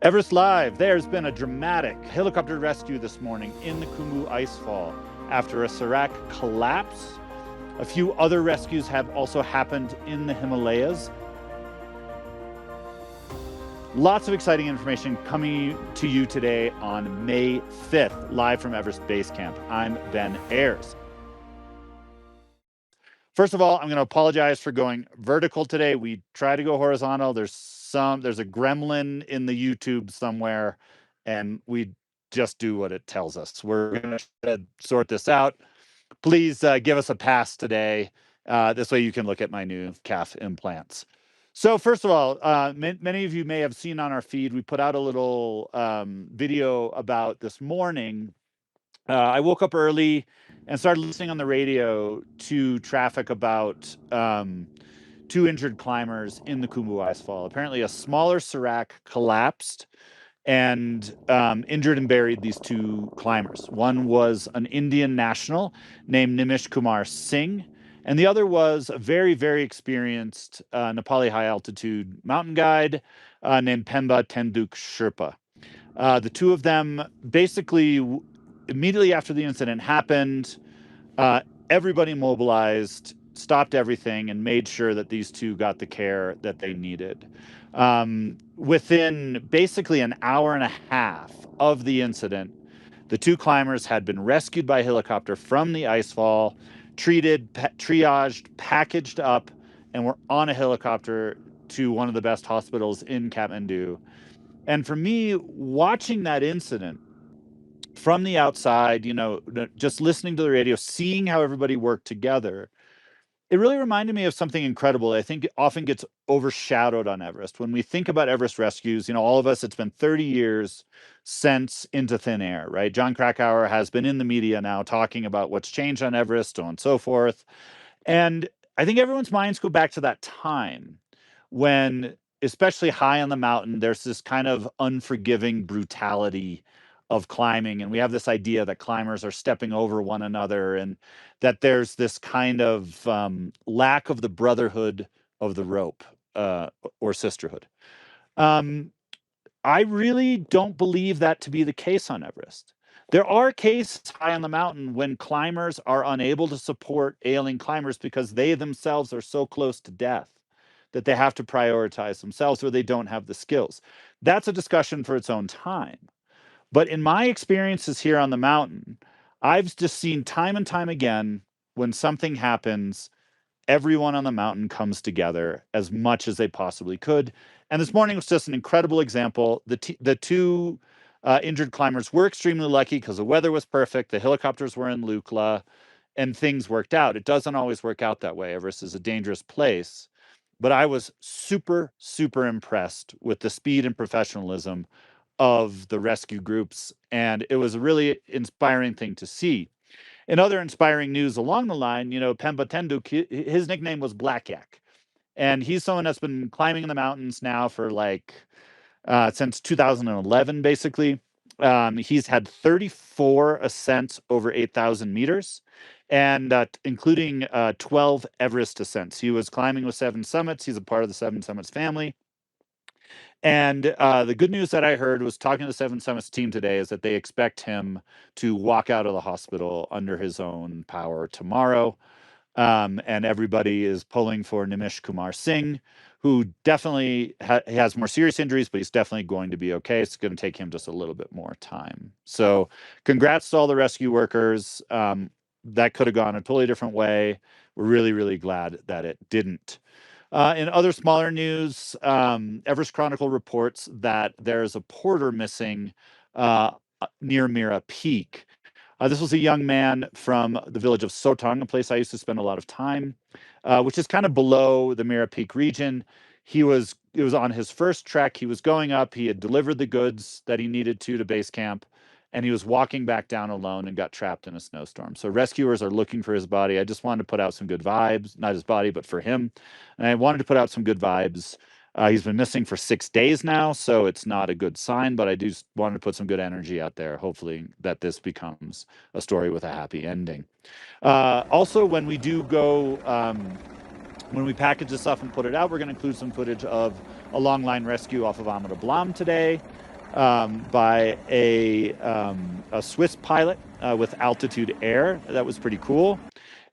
Everest Live, there's been a dramatic helicopter rescue this morning in the Khumbu Icefall after a Serac collapse. A few other rescues have also happened in the Himalayas. Lots of exciting information coming to you today on May 5th, live from Everest Base Camp. I'm Ben Ayers. First of all, I'm going to apologize for going vertical today. We try to go horizontal. There's a gremlin in the YouTube somewhere, and we just do what it tells us. We're going to sort this out. Please give us a pass today. This way you can look at my new calf implants. So first of all, many of you may have seen on our feed, we put out a little video about this morning. I woke up early and started listening on the radio to traffic about two injured climbers in the Khumbu Icefall. Apparently a smaller Serac collapsed and injured and buried these two climbers. One was an Indian national named Nimish Kumar Singh, and the other was a very, very experienced Nepali high altitude mountain guide named Pemba Tenduk Sherpa. The two of them basically, immediately after the incident happened, everybody mobilized, stopped everything, and made sure that these two got the care that they needed. Within basically an hour and a half of the incident, the two climbers had been rescued by helicopter from the icefall, treated, triaged, packaged up, and were on a helicopter to one of the best hospitals in Kathmandu. And for me, watching that incident from the outside, just listening to the radio, seeing how everybody worked together, it really reminded me of something incredible that I think often gets overshadowed on Everest. When we think about Everest rescues, all of us, it's been 30 years since Into Thin Air, right? John Krakauer has been in the media now talking about what's changed on Everest, so on and so forth. And I think everyone's minds go back to that time when, especially high on the mountain, there's this kind of unforgiving brutality of climbing. And we have this idea that climbers are stepping over one another and that there's this kind of lack of the brotherhood of the rope or sisterhood. I really don't believe that to be the case on Everest. There are cases high on the mountain when climbers are unable to support ailing climbers because they themselves are so close to death that they have to prioritize themselves or they don't have the skills. That's a discussion for its own time. But in my experiences here on the mountain, I've just seen time and time again when something happens, everyone on the mountain comes together as much as they possibly could. And this morning was just an incredible example. The two injured climbers were extremely lucky because the weather was perfect. The helicopters were in Lukla and things worked out. It doesn't always work out that way. Everest is a dangerous place. But I was super, super impressed with the speed and professionalism of the rescue groups. And it was a really inspiring thing to see. In other inspiring news along the line, Pemba Tenduk, his nickname was Black Yak. And he's someone that's been climbing in the mountains now for since 2011, basically. He's had 34 ascents over 8,000 meters, and including 12 Everest ascents. He was climbing with Seven Summits. He's a part of the Seven Summits family. And the good news that I heard was talking to the Seven Summits team today is that they expect him to walk out of the hospital under his own power tomorrow. And everybody is pulling for Nimish Kumar Singh, who definitely has more serious injuries, but he's definitely going to be okay. It's going to take him just a little bit more time. So congrats to all the rescue workers. That could have gone a totally different way. We're really, really glad that it didn't. In other smaller news, Everest Chronicle reports that there's a porter missing near Mera Peak. This was a young man from the village of Sotong, a place I used to spend a lot of time, which is kind of below the Mera Peak region. It was on his first trek. He was going up. He had delivered the goods that he needed to base camp, and he was walking back down alone and got trapped in a snowstorm. So rescuers are looking for his body. I just wanted to put out some good vibes, not his body, but for him. And I wanted to put out some good vibes. He's been missing for 6 days now, so it's not a good sign, but I do want to put some good energy out there, hopefully that this becomes a story with a happy ending. Also, when we do go, when we package this stuff and put it out, we're going to include some footage of a Longline rescue off of Ama Dablam today. by a Swiss pilot with Altitude Air. That was pretty cool.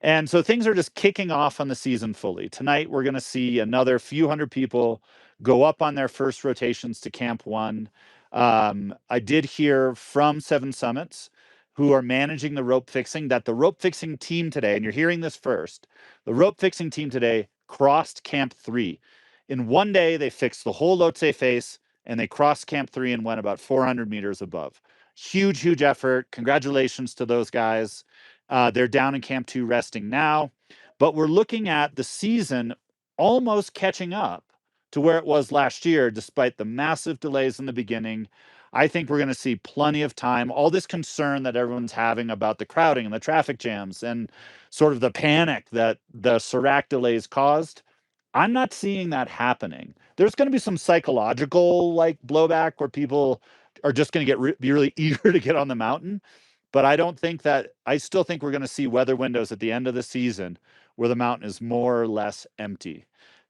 And so things are just kicking off on the season fully. Tonight, we're going to see another few hundred people go up on their first rotations to Camp 1. I did hear from Seven Summits, who are managing the rope fixing, that the rope fixing team today, and you're hearing this first, the rope fixing team today crossed Camp 3. In one day, they fixed the whole Lhotse face, and they crossed Camp 3 and went about 400 meters above. Huge, huge effort. Congratulations to those guys. They're down in Camp 2 resting now, but we're looking at the season almost catching up to where it was last year, despite the massive delays in the beginning. I think we're going to see plenty of time. All this concern that everyone's having about the crowding and the traffic jams and sort of the panic that the Sirac delays caused, I'm not seeing that happening. There's going to be some psychological like blowback where people are just going to be really eager to get on the mountain. But I still think we're going to see weather windows at the end of the season where the mountain is more or less empty.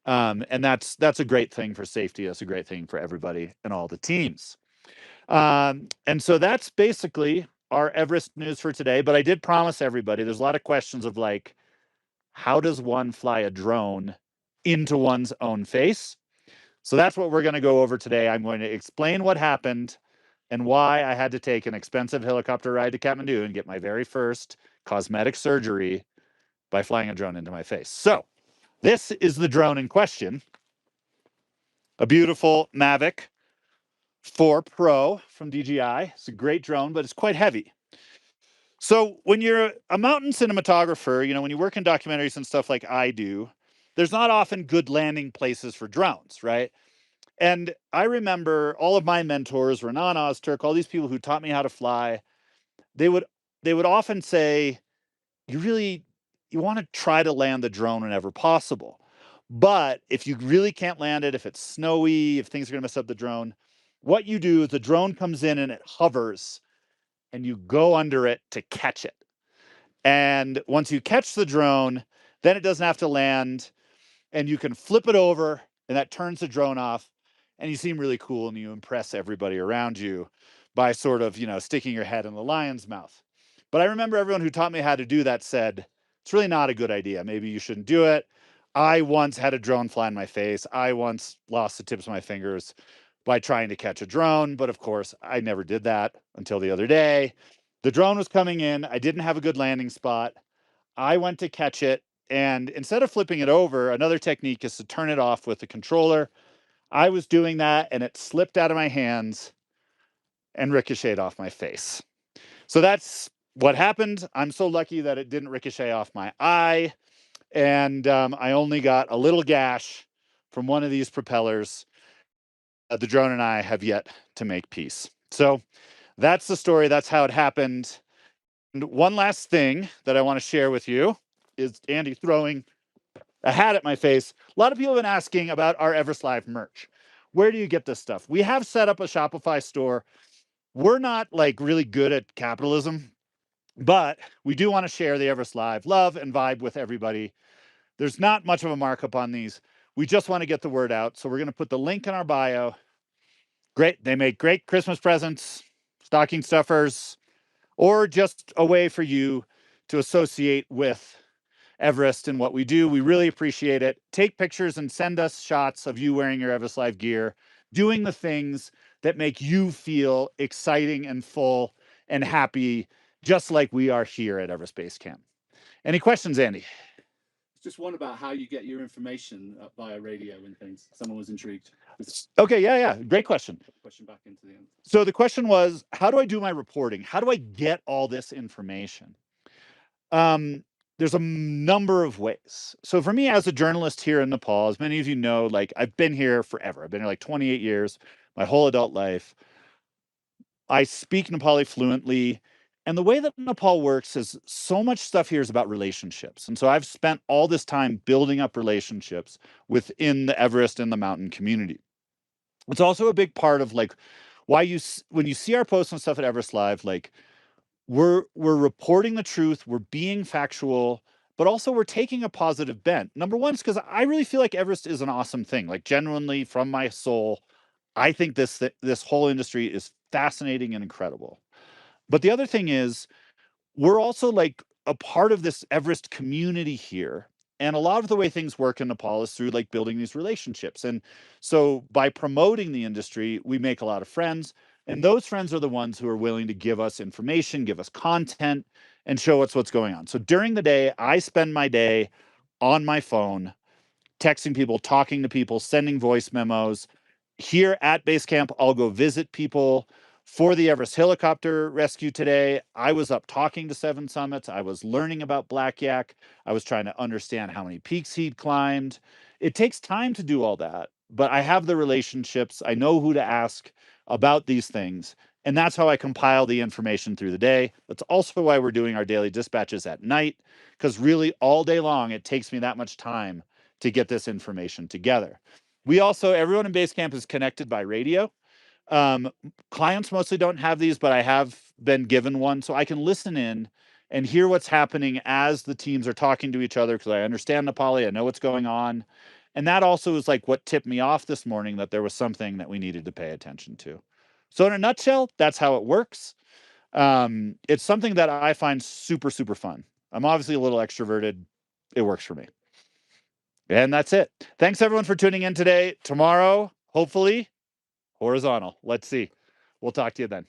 And that's a great thing for safety. That's a great thing for everybody and all the teams. And so that's basically our Everest news for today. But I did promise everybody, there's a lot of questions of like, how does one fly a drone into one's own face? So that's what we're going to go over today. I'm going to explain what happened and why I had to take an expensive helicopter ride to Kathmandu and get my very first cosmetic surgery by flying a drone into my face. So this is the drone in question, a beautiful Mavic 4 Pro from DJI. It's a great drone, but it's quite heavy. So when you're a mountain cinematographer, when you work in documentaries and stuff like I do, there's not often good landing places for drones, right? And I remember all of my mentors, Renan Ozturk, all these people who taught me how to fly, they would often say, you want to try to land the drone whenever possible. But if you really can't land it, if it's snowy, if things are going to mess up the drone, what you do is the drone comes in and it hovers and you go under it to catch it. And once you catch the drone, then it doesn't have to land and you can flip it over and that turns the drone off and you seem really cool and you impress everybody around you by sort of, sticking your head in the lion's mouth. But I remember everyone who taught me how to do that said, it's really not a good idea. Maybe you shouldn't do it. I once had a drone fly in my face. I once lost the tips of my fingers by trying to catch a drone. But of course, I never did that until the other day. The drone was coming in. I didn't have a good landing spot. I went to catch it. And instead of flipping it over, another technique is to turn it off with the controller. I was doing that and it slipped out of my hands and ricocheted off my face. So that's what happened. I'm so lucky that it didn't ricochet off my eye. And I only got a little gash from one of these propellers. The drone and I have yet to make peace. So that's the story. That's how it happened. And one last thing that I want to share with you is Andy throwing a hat at my face. A lot of people have been asking about our Everest Live merch. Where do you get this stuff? We have set up a Shopify store. We're not like really good at capitalism, but we do want to share the Everest Live love and vibe with everybody. There's not much of a markup on these. We just want to get the word out. So we're going to put the link in our bio. Great. They make great Christmas presents, stocking stuffers, or just a way for you to associate with Everest and what we do. We really appreciate it. Take pictures and send us shots of you wearing your Everest Live gear, doing the things that make you feel exciting and full and happy, just like we are here at Everest Base Camp. Any questions, Andy? Just one about how you get your information via radio and things. Someone was intrigued. Okay, yeah. Great question. Question back into the end. So the question was, how do I do my reporting? How do I get all this information? There's a number of ways. So for me as a journalist here in Nepal, as many of you know, like I've been here forever. I've been here like 28 years, my whole adult life. I speak Nepali fluently. And the way that Nepal works is so much stuff here is about relationships. And so I've spent all this time building up relationships within the Everest and the mountain community. It's also a big part of like why when you see our posts and stuff at Everest Live, like we're reporting the truth, we're being factual, but also we're taking a positive bent. Number one is because I really feel like Everest is an awesome thing. Like genuinely from my soul, I think this whole industry is fascinating and incredible. But the other thing is, we're also like a part of this Everest community here. And a lot of the way things work in Nepal is through like building these relationships. And so by promoting the industry, we make a lot of friends. And those friends are the ones who are willing to give us information, give us content, and show us what's going on. So during the day, I spend my day on my phone, texting people, talking to people, sending voice memos. Here at base camp, I'll go visit people. For the Everest helicopter rescue today, I was up talking to Seven Summits. I was learning about Black Yak. I was trying to understand how many peaks he'd climbed. It takes time to do all that, but I have the relationships. I know who to ask about these things. And that's how I compile the information through the day. That's also why we're doing our daily dispatches at night, because really all day long, it takes me that much time to get this information together. We also, everyone in base camp is connected by radio. Um, Clients mostly don't have these, but I have been given one, so I can listen in and hear what's happening as the teams are talking to each other, because I understand Nepali, I know what's going on. And that also is like what tipped me off this morning, that there was something that we needed to pay attention to. So in a nutshell, that's how it works. It's something that I find super, super fun. I'm obviously a little extroverted. It works for me. And that's it. Thanks everyone for tuning in today. Tomorrow, hopefully, horizontal. Let's see. We'll talk to you then.